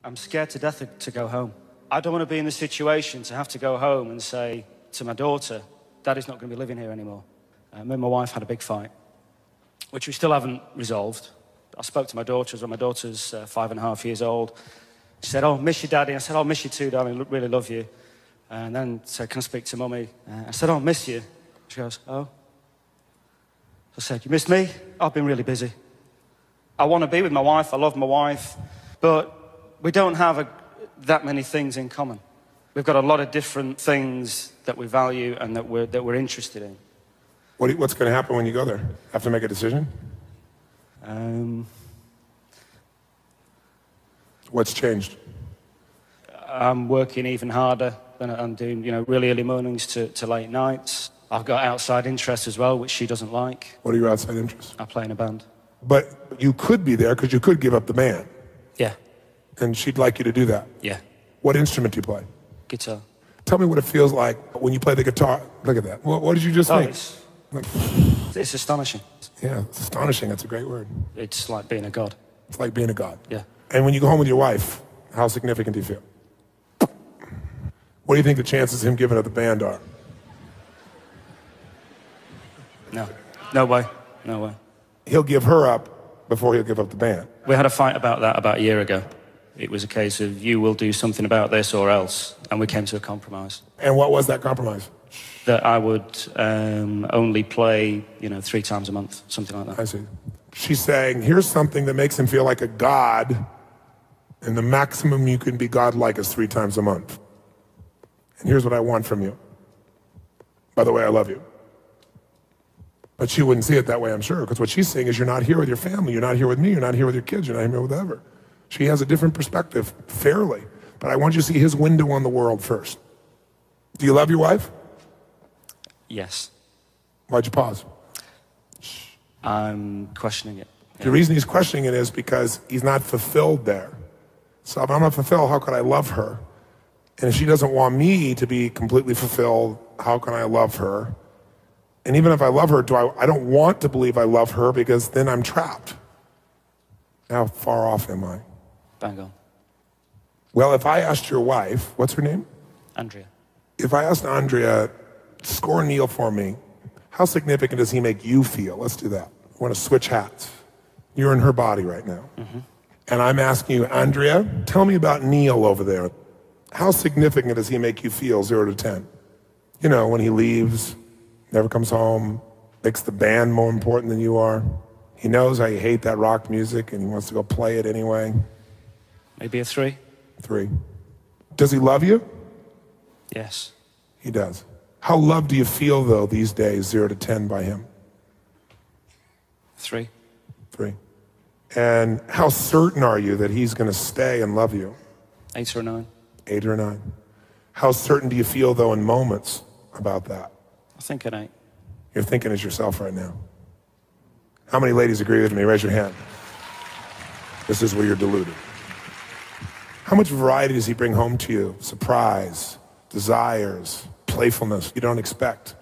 I'm scared to death to go home. I don't want to be in the situation to have to go home and say to my daughter, Daddy's not going to be living here anymore. Me and my wife had a big fight, which we still haven't resolved. I spoke to my daughter as well. My daughter's 5.5 years old. She said, oh, miss you, Daddy. I said, oh, miss you too, darling. Really love you. And then said, can I speak to Mummy? I said, oh, miss you. She goes, oh. I said, you miss me? I've been really busy. I want to be with my wife. I love my wife. But we don't have that many things in common. We've got a lot of different things that we value and that we're interested in. What's going to happen when you go there? Have to make a decision? What's changed? I'm working even harder than I'm doing, really early mornings to late nights. I've got outside interests as well, which she doesn't like. What are your outside interests? I play in a band. But you could be there because you could give up the band. Yeah. And she'd like you to do that? Yeah. What instrument do you play? Guitar. Tell me what it feels like when you play the guitar. Look at that. What did you just think? It's astonishing. Yeah, it's astonishing. That's a great word. It's like being a god. It's like being a god. Yeah. And when you go home with your wife, how significant do you feel? What do you think the chances of him giving up the band are? No. No way. No way. He'll give her up before he'll give up the band. We had a fight about that about a year ago. It was a case of you will do something about this or else. And we came to a compromise. And what was that compromise? That I would only play, 3 times a month, something like that. I see. She's saying, here's something that makes him feel like a god, and the maximum you can be godlike is 3 times a month. And here's what I want from you. By the way, I love you. But she wouldn't see it that way, I'm sure, because what she's saying is you're not here with your family, you're not here with me, you're not here with your kids, you're not here with whatever. She has a different perspective, fairly. But I want you to see his window on the world first. Do you love your wife? Yes. Why'd you pause? I'm questioning it. Yeah. The reason he's questioning it is because he's not fulfilled there. So if I'm not fulfilled, how could I love her? And if she doesn't want me to be completely fulfilled, how can I love her? And even if I love her, I don't want to believe I love her because then I'm trapped. How far off am I? Bang on. Well, if I asked your wife, what's her name? Andrea. If I asked Andrea, score Neil for me, how significant does he make you feel? Let's do that. I want to switch hats. You're in her body right now. Mm-hmm. And I'm asking you, Andrea, tell me about Neil over there. How significant does he make you feel, 0 to 10? When he leaves, never comes home, makes the band more important than you are. He knows how you hate that rock music and he wants to go play it anyway. Maybe a 3. 3. Does he love you? Yes. He does. How loved do you feel, though, these days, 0 to 10 by him? 3. 3. And how certain are you that he's going to stay and love you? 8 or 9. 8 or 9. How certain do you feel, though, in moments about that? I think an 8. You're thinking as yourself right now. How many ladies agree with me? Raise your hand. This is where you're deluded. How much variety does he bring home to you? Surprise, desires, playfulness you don't expect,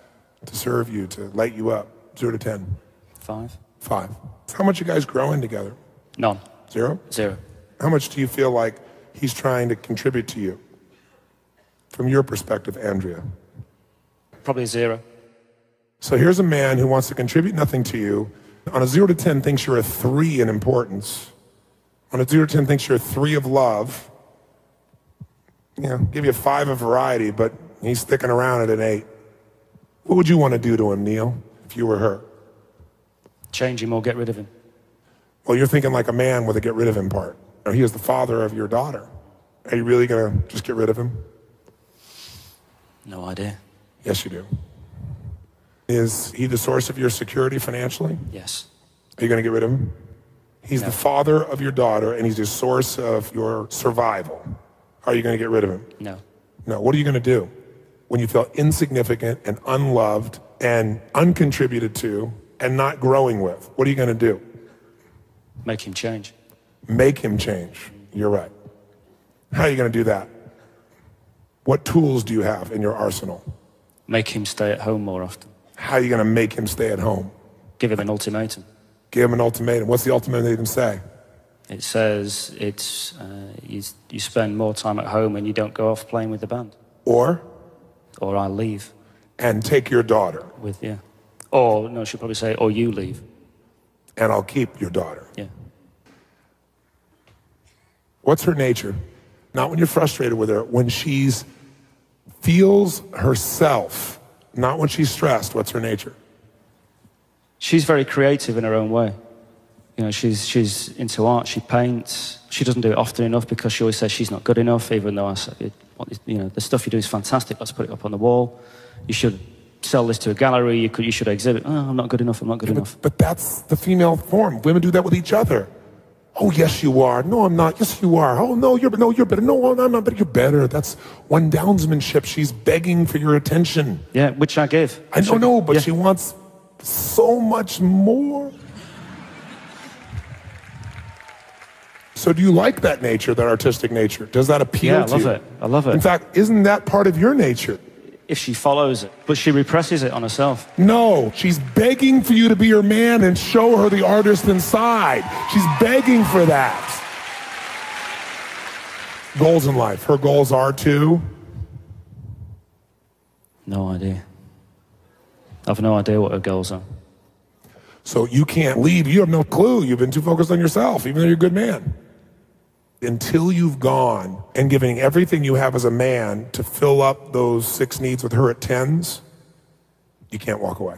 to serve you, to light you up. 0 to 10. 5. 5. How much you guys growing together? None. 0? 0. How much do you feel like he's trying to contribute to you? From your perspective, Andrea. Probably 0. So here's a man who wants to contribute nothing to you. On a 0 to 10 thinks you're a 3 in importance. On a 0 to 10 thinks you're a 3 of love. Give you a 5 of variety, but he's sticking around at an 8. What would you want to do to him, Neil, if you were her? Change him or get rid of him. Well, you're thinking like a man with a get rid of him part. He is the father of your daughter. Are you really going to just get rid of him? No idea. Yes, you do. Is he the source of your security financially? Yes. Are you going to get rid of him? He's No. the father of your daughter, and he's the source of your survival. Are you going to get rid of him? No. No. What are you going to do when you feel insignificant and unloved and uncontributed to and not growing with? What are you going to do? Make him change. Make him change. You're right. How are you going to do that? What tools do you have in your arsenal? Make him stay at home more often. How are you going to make him stay at home? Give him an ultimatum. Give him an ultimatum. What's the ultimatum say? It says you spend more time at home and you don't go off playing with the band. Or I leave. And take your daughter. With, yeah. Or, no, she'll probably say, or you leave. And I'll keep your daughter. Yeah. What's her nature? Not when you're frustrated with her, when she's feels herself, not when she's stressed. What's her nature? She's very creative in her own way. You know, she's into art, she paints. She doesn't do it often enough because she always says she's not good enough, even though I say, you know, the stuff you do is fantastic, let's put it up on the wall. You should sell this to a gallery, you should exhibit. Oh, I'm not good enough, I'm not good enough. But that's the female form. Women do that with each other. Oh, yes, you are. No, I'm not. Yes, you are. Oh, no, you're better. No, I'm not better. You're better. That's one downsmanship. She's begging for your attention. Yeah, which I give. I don't know, but she wants so much more. So do you like that nature, that artistic nature? Does that appeal to you? Yeah, I love it. In fact, isn't that part of your nature? If she follows it, but she represses it on herself. No, she's begging for you to be her man and show her the artist inside. She's begging for that. Goals in life. Her goals are to? No idea. I've no idea what her goals are. So you can't leave. You have no clue. You've been too focused on yourself, even though you're a good man. Until you've gone and given everything you have as a man to fill up those 6 needs with her at 10s, you can't walk away.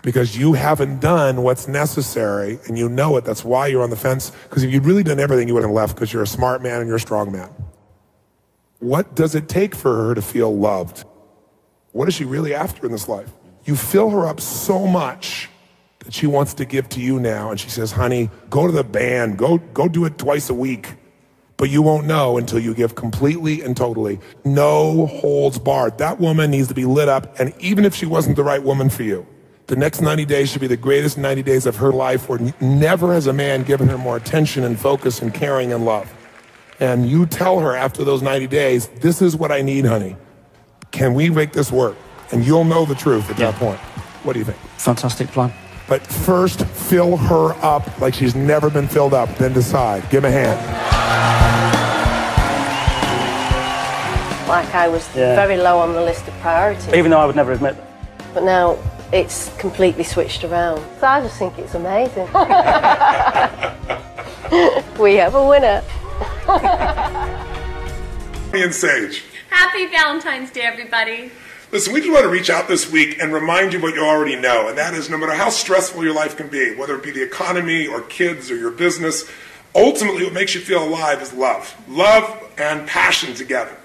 Because you haven't done what's necessary, and you know it. That's why you're on the fence. Because if you'd really done everything, you wouldn't have left, because you're a smart man and you're a strong man. What does it take for her to feel loved? What is she really after in this life? You fill her up so much that she wants to give to you now, and she says, honey, go to the band, go do it twice a week. But you won't know until you give completely and totally. No holds barred. That woman needs to be lit up, and even if she wasn't the right woman for you, the next 90 days should be the greatest 90 days of her life, where never has a man given her more attention and focus and caring and love. And you tell her after those 90 days, this is what I need, honey. Can we make this work? And you'll know the truth at that point. What do you think? Fantastic plan. But first, fill her up like she's never been filled up, then decide. Give him a hand. Like I was very low on the list of priorities. Even though I would never admit that. But now it's completely switched around. So I just think it's amazing. We have a winner. And Sage. Happy Valentine's Day, everybody. Listen, we just want to reach out this week and remind you what you already know, and that is no matter how stressful your life can be, whether it be the economy or kids or your business, ultimately what makes you feel alive is love. Love and passion together.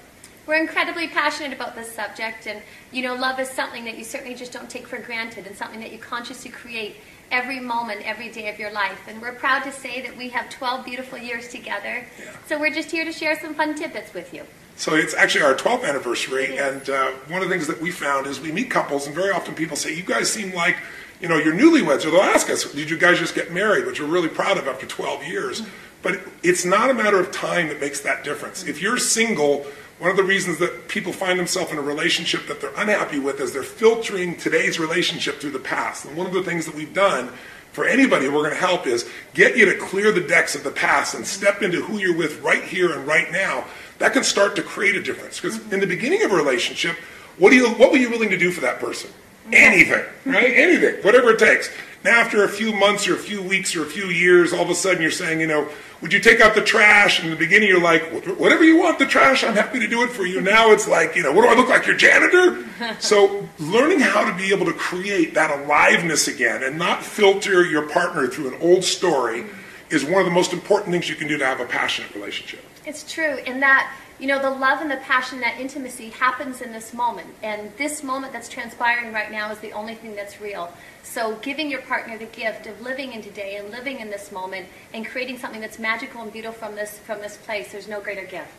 We're incredibly passionate about this subject, and you know, love is something that you certainly just don't take for granted, and something that you consciously create every moment, every day of your life. And we're proud to say that we have 12 beautiful years together. Yeah. So we're just here to share some fun tidbits with you. So it's actually our 12th anniversary, and one of the things that we found is we meet couples, and very often people say, you guys seem like, you know, you're newlyweds, or they'll ask us, did you guys just get married, which we're really proud of after 12 years. But it's not a matter of time that makes that difference. If you're single, one of the reasons that people find themselves in a relationship that they're unhappy with is they're filtering today's relationship through the past. And one of the things that we've done for anybody we're going to help is get you to clear the decks of the past and step into who you're with right here and right now. That can start to create a difference. Because in the beginning of a relationship, what were you willing to do for that person? Anything, right? Anything, whatever it takes. Now after a few months or a few weeks or a few years, all of a sudden you're saying, you know, would you take out the trash? And in the beginning you're like, whatever you want, the trash, I'm happy to do it for you. Now it's like, you know, what do I look like, your janitor? So learning how to be able to create that aliveness again and not filter your partner through an old story is one of the most important things you can do to have a passionate relationship. It's true, in that, you know, the love and the passion, that intimacy happens in this moment. And this moment that's transpiring right now is the only thing that's real. So giving your partner the gift of living in today and living in this moment and creating something that's magical and beautiful from this place, there's no greater gift.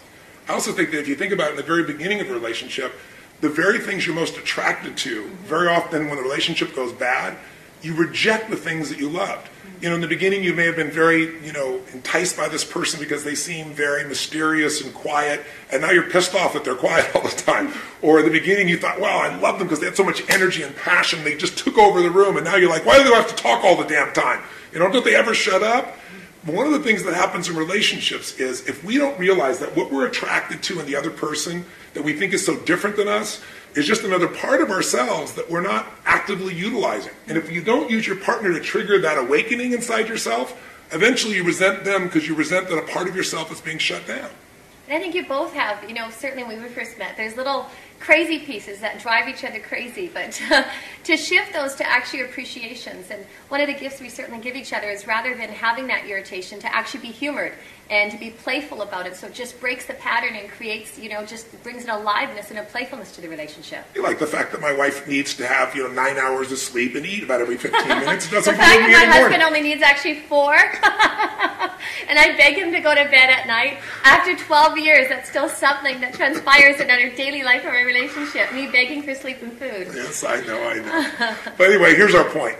I also think that if you think about it in the very beginning of a relationship, the very things you're most attracted to, very often when the relationship goes bad, you reject the things that you loved. You know, in the beginning you may have been very, you know, enticed by this person because they seem very mysterious and quiet, and now you're pissed off that they're quiet all the time. Or in the beginning you thought, wow, I love them because they had so much energy and passion, they just took over the room, and now you're like, why do they have to talk all the damn time? You know, don't they ever shut up? But one of the things that happens in relationships is if we don't realize that what we're attracted to in the other person that we think is so different than us is just another part of ourselves that we're not actively utilizing. And if you don't use your partner to trigger that awakening inside yourself, eventually you resent them because you resent that a part of yourself is being shut down. And I think you both have, certainly when we first met, there's little crazy pieces that drive each other crazy, but to shift those to actually appreciations. And one of the gifts we certainly give each other is rather than having that irritation, to actually be humored and to be playful about it. So it just breaks the pattern and creates, just brings an aliveness and a playfulness to the relationship. I like the fact that my wife needs to have, 9 hours of sleep and eat about every 15 minutes. It doesn't the fact bother me that my anymore. husband only needs actually 4, and I beg him to go to bed at night. After 12 years, that's still something that transpires in our daily life of our relationship, me begging for sleep and food. Yes, I know. But anyway, here's our point.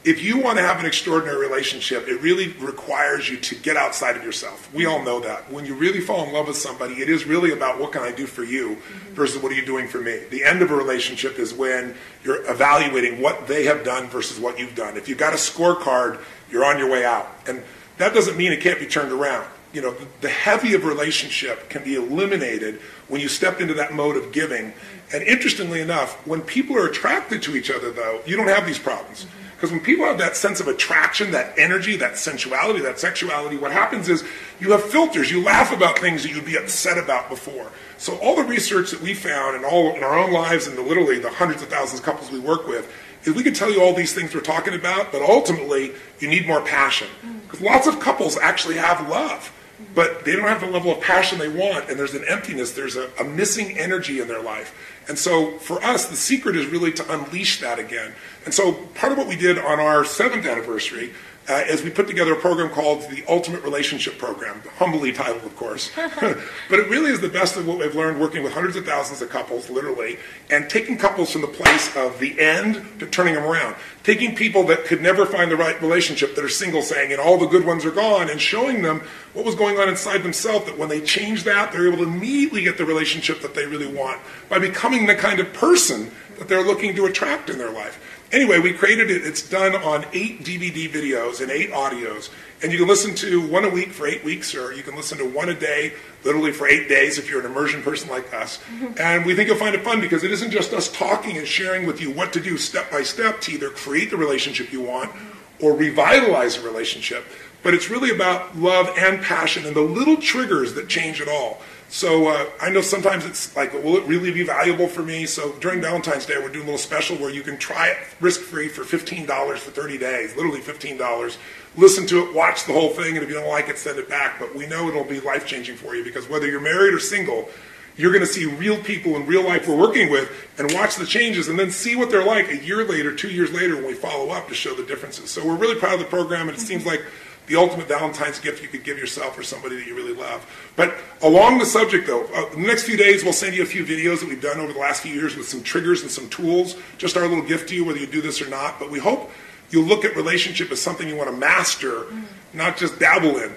If you want to have an extraordinary relationship, it really requires you to get outside of yourself. We all know that. When you really fall in love with somebody, it is really about what can I do for you versus what are you doing for me. The end of a relationship is when you're evaluating what they have done versus what you've done. If you've got a scorecard, you're on your way out. And that doesn't mean it can't be turned around. The heavy of relationship can be eliminated when you step into that mode of giving. And interestingly enough, when people are attracted to each other, though, you don't have these problems. Because when people have that sense of attraction, that energy, that sensuality, that sexuality, what happens is you have filters. You laugh about things that you'd be upset about before. So all the research that we found in our own lives and literally the hundreds of thousands of couples we work with is we can tell you all these things we're talking about, but ultimately you need more passion. Because lots of couples actually have love, but they don't have the level of passion they want, and there's an emptiness, there's a missing energy in their life. And so for us, the secret is really to unleash that again. And so part of what we did on our 7th anniversary is we put together a program called the Ultimate Relationship Program, humbly titled, of course. But it really is the best of what we've learned working with hundreds of thousands of couples, literally, and taking couples from the place of the end to turning them around. Taking people that could never find the right relationship, that are single, saying, and all the good ones are gone, and showing them what was going on inside themselves, that when they change that, they're able to immediately get the relationship that they really want by becoming the kind of person that they're looking to attract in their life. Anyway, we created it. It's done on 8 DVD videos and 8 audios. And you can listen to one a week for 8 weeks, or you can listen to one a day, literally for 8 days if you're an immersion person like us. And we think you'll find it fun because it isn't just us talking and sharing with you what to do step by step to either create the relationship you want or revitalize a relationship. But it's really about love and passion and the little triggers that change it all. So I know sometimes it's like, will it really be valuable for me? So during Valentine's Day, we're doing a little special where you can try it risk-free for $15 for 30 days, literally $15. Listen to it, watch the whole thing, and if you don't like it, send it back. But we know it'll be life-changing for you because whether you're married or single, you're going to see real people in real life we're working with and watch the changes and then see what they're like a year later, 2 years later when we follow up to show the differences. So we're really proud of the program, and it seems like the ultimate Valentine's gift you could give yourself or somebody that you really love. But along the subject, though, in the next few days, we'll send you a few videos that we've done over the last few years with some triggers and some tools, just our little gift to you, whether you do this or not. But we hope you'll look at relationship as something you want to master, not just dabble in.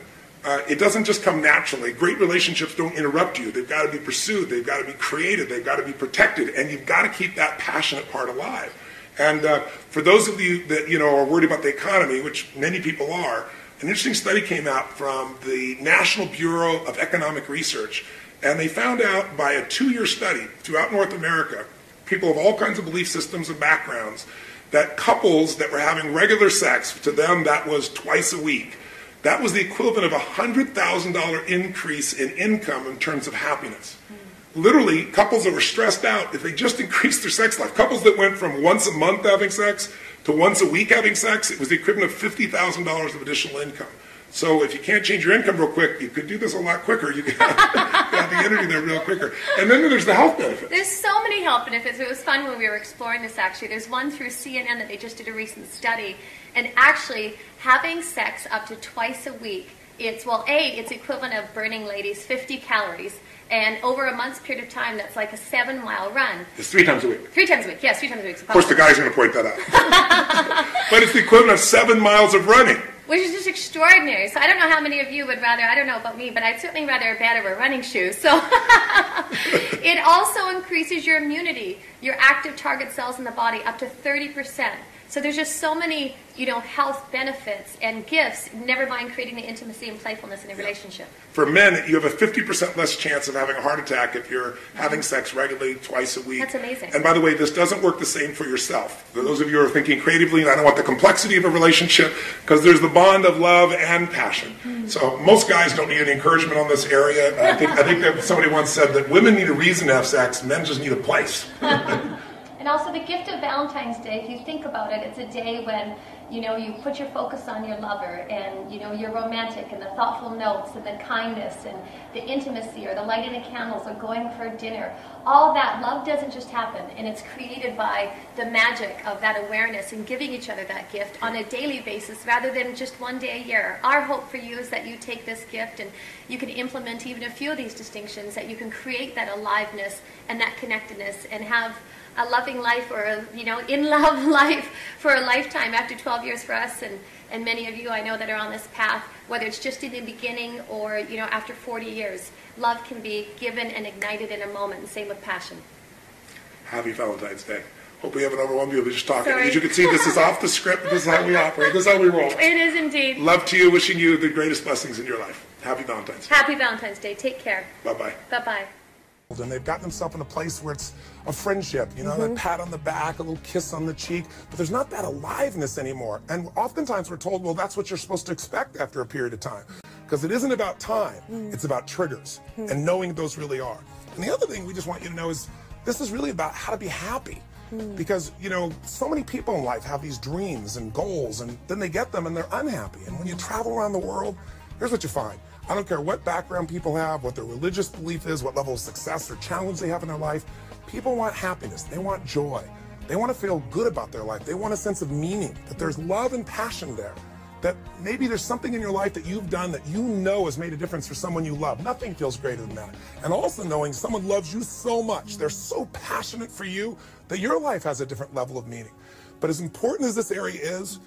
It doesn't just come naturally. Great relationships don't interrupt you. They've got to be pursued. They've got to be created. They've got to be protected. And you've got to keep that passionate part alive. And for those of you that are worried about the economy, which many people are, an interesting study came out from the National Bureau of Economic Research, and they found out by a 2-year study throughout North America, people of all kinds of belief systems and backgrounds, that couples that were having regular sex, to them that was twice a week, that was the equivalent of a $100,000 increase in income in terms of happiness. Literally, couples that were stressed out, if they just increased their sex life, couples that went from once a month having sex to once a week having sex, it was the equivalent of $50,000 of additional income. So if you can't change your income real quick, you could do this a lot quicker. You could have the energy there real quicker. And then there's the health benefits. There's so many health benefits. It was fun when we were exploring this, actually. There's one through CNN that they just did a recent study. And actually, having sex up to twice a week, it's equivalent of burning, ladies, 50 calories. And over a month's period of time, that's like a 7-mile run. It's 3 times a week. 3 times a week, yes, 3 times a week. Of course, the guy's going to point that out. But it's the equivalent of 7 miles of running. Which is just extraordinary. So I don't know how many of you would rather, I don't know about me, but I'd certainly rather a pair of running shoes. So it also increases your immunity, your active target cells in the body up to 30%. So there's just so many, health benefits and gifts, never mind creating the intimacy and playfulness in a relationship. For men, you have a 50% less chance of having a heart attack if you're having sex regularly twice a week. That's amazing. And by the way, this doesn't work the same for yourself. For those of you who are thinking creatively, and I don't want the complexity of a relationship, because there's the bond of love and passion. So most guys don't need any encouragement on this area. I think that somebody once said that women need a reason to have sex, men just need a place. And also the gift of Valentine's Day, if you think about it, it's a day when, you put your focus on your lover and, you're romantic, and the thoughtful notes and the kindness and the intimacy or the lighting of candles or going for dinner. All that love doesn't just happen, and it's created by the magic of that awareness and giving each other that gift on a daily basis rather than just one day a year. Our hope for you is that you take this gift and you can implement even a few of these distinctions, that you can create that aliveness and that connectedness and have a loving life, or in love life for a lifetime after 12 years for us, and many of you I know that are on this path, whether it's just in the beginning or after 40 years. Love can be given and ignited in a moment, and same with passion. Happy Valentine's Day. Hope we haven't overwhelmed you. We're just talking. Sorry. As you can see, this is off the script. This is how we operate. This is how we roll. It is indeed. Love to you. Wishing you the greatest blessings in your life. Happy Valentine's Day. Happy Valentine's Day. Take care. Bye-bye. Bye-bye. And they've gotten themselves in a place where it's a friendship, that pat on the back, a little kiss on the cheek, but there's not that aliveness anymore. And oftentimes we're told, well, that's what you're supposed to expect after a period of time. Because it isn't about time, it's about triggers and knowing those really are. And the other thing we just want you to know is this is really about how to be happy. Because, so many people in life have these dreams and goals, and then they get them and they're unhappy. And when you travel around the world, here's what you find. I don't care what background people have, what their religious belief is, what level of success or challenge they have in their life. People want happiness. They want joy. They want to feel good about their life. They want a sense of meaning, that there's love and passion there, that maybe there's something in your life that you've done that has made a difference for someone you love. Nothing feels greater than that. And also knowing someone loves you so much, they're so passionate for you, that your life has a different level of meaning. But as important as this area is,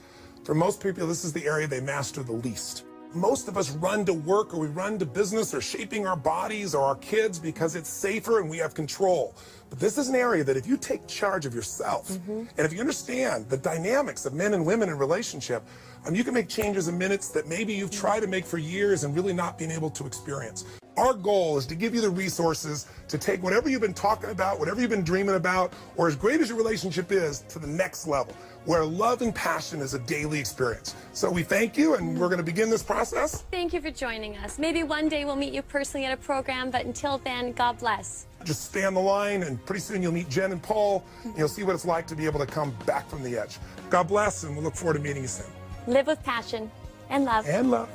for most people, this is the area they master the least. Most of us run to work, or we run to business, or shaping our bodies or our kids because it's safer and we have control. But this is an area that if you take charge of yourself, and if you understand the dynamics of men and women in relationship, you can make changes in minutes that maybe you've tried to make for years and really not been able to experience. Our goal is to give you the resources to take whatever you've been talking about, whatever you've been dreaming about, or as great as your relationship is, to the next level, where love and passion is a daily experience. So we thank you, and we're going to begin this process. Thank you for joining us. Maybe one day we'll meet you personally at a program, but until then, God bless. Just stay on the line, and pretty soon you'll meet Jen and Paul, and you'll see what it's like to be able to come back from the edge. God bless, and we'll look forward to meeting you soon. Live with passion and love. And love.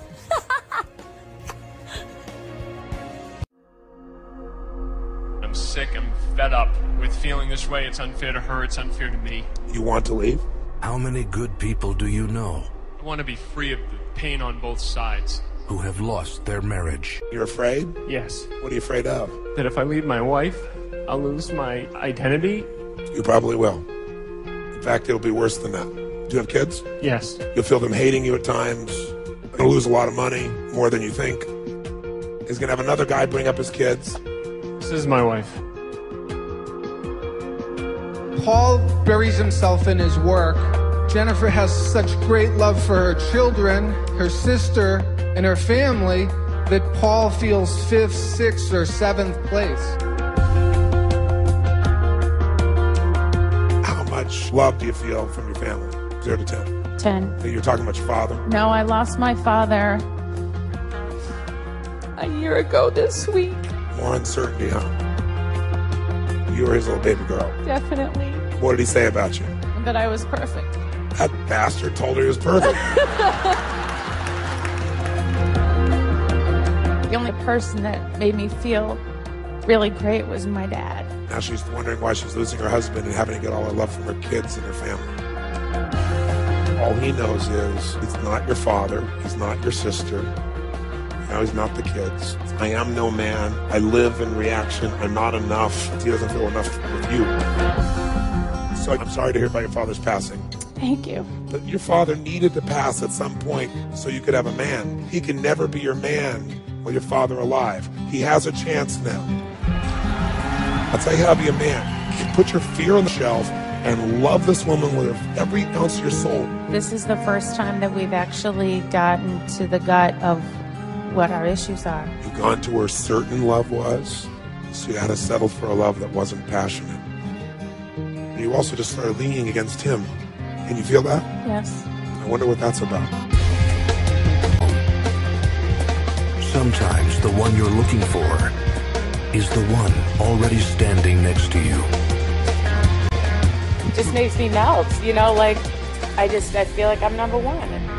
I'm sick, I'm fed up with feeling this way. It's unfair to her, it's unfair to me. You want to leave? How many good people do you know I want to be free of the pain on both sides. who have lost their marriage? You're afraid? Yes. What are you afraid of? That if I leave my wife, I'll lose my identity? You probably will. In fact, it'll be worse than that. Do you have kids? Yes. You'll feel them hating you at times. You'll lose a lot of money, more than you think. He's going to have another guy bring up his kids. This is my wife. Paul buries himself in his work. Jennifer has such great love for her children, her sister, and her family that Paul feels 5th, 6th, or 7th place. How much love do you feel from your family? 0 to 10. 10. You're talking about your father? No, I lost my father a year ago this week. More uncertainty, huh? You were his little baby girl. Definitely. What did he say about you? That I was perfect. That bastard told her he was perfect. The only person that made me feel really great was my dad. Now she's wondering why she's losing her husband and having to get all her love from her kids and her family. All he knows is he's not your father, he's not your sister, now he's not the kids. I am no man, I live in reaction, I'm not enough. He doesn't feel enough with you. So I'm sorry to hear about your father's passing. Thank you. But your father needed to pass at some point so you could have a man. He can never be your man with your father alive. He has a chance now. I'll tell you how to be a man. You put your fear on the shelf and love this woman with every ounce of your soul. This is the first time that we've actually gotten to the gut of what our issues are. You've gone to where certain love was, so you had to settle for a love that wasn't passionate. You also just started leaning against him. Can you feel that? Yes. I wonder what that's about. Sometimes the one you're looking for is the one already standing next to you. It just makes me melt, you know, like I feel like I'm number one.